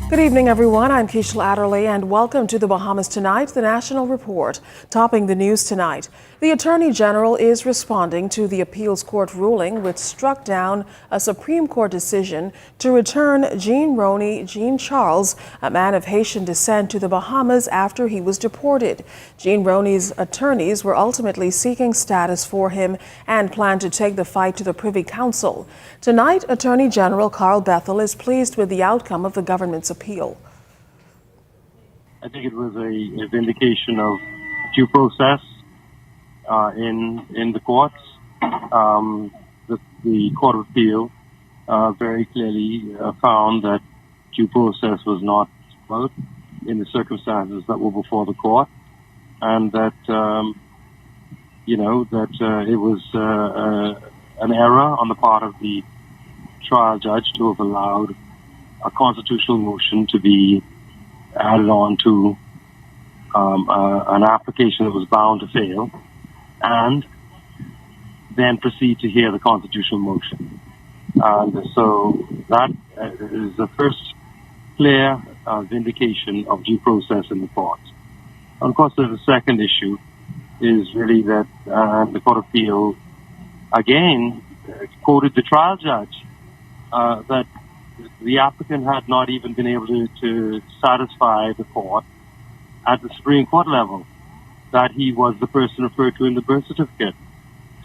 Good evening, everyone. I'm Keishla Adderley, and welcome to the Bahamas Tonight, the National Report. Topping the news tonight, the Attorney General is responding to the appeals court ruling which struck down a Supreme Court decision to return Jean Charles, a man of Haitian descent, to the Bahamas after he was deported. Jean Rony's attorneys were ultimately seeking status for him and plan to take the fight to the Privy Council. Tonight, Attorney General Bethel is pleased with the outcome of the government's appeal. I think it was a vindication of due process in the courts. The Court of Appeal very clearly found that due process was not followed in the circumstances that were before the court, and that it was an error on the part of the trial judge to have allowed a constitutional motion to be added on to an application that was bound to fail, and then proceed to hear the constitutional motion. And so that is the first clear vindication of due process in the court. And of course, there's a second issue, is really that the Court of Appeal again quoted the trial judge that the applicant had not even been able to satisfy the court at the Supreme Court level that he was the person referred to in the birth certificate.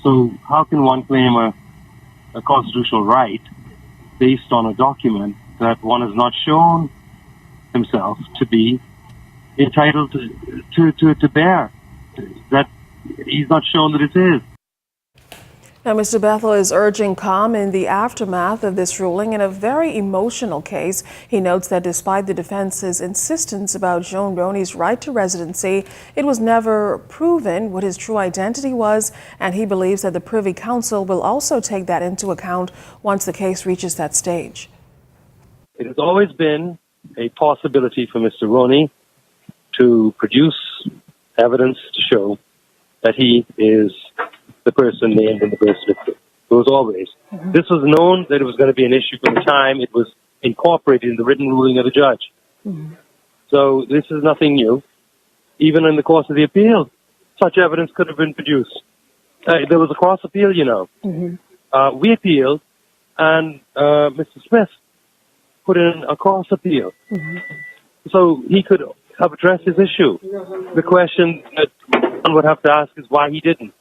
So how can one claim a constitutional right based on a document that one has not shown himself to be entitled to bear, that he's not shown that it is? Now, Mr. Bethel is urging calm in the aftermath of this ruling in a very emotional case. He notes that despite the defense's insistence about Jean Rony's right to residency, it was never proven what his true identity was, and he believes that the Privy Council will also take that into account once the case reaches that stage. It has always been a possibility for Mr. Rony to produce evidence to show that he is the person named in the birth certificate. It was always. Mm-hmm. This was known that it was going to be an issue from the time it was incorporated in the written ruling of the judge. Mm-hmm. So this is nothing new. Even in the course of the appeal, such evidence could have been produced. There was a cross appeal, you know. Mm-hmm. We appealed, and Mr. Smith put in a cross appeal. Mm-hmm. So he could have addressed his issue. The question that one would have to ask is why he didn't.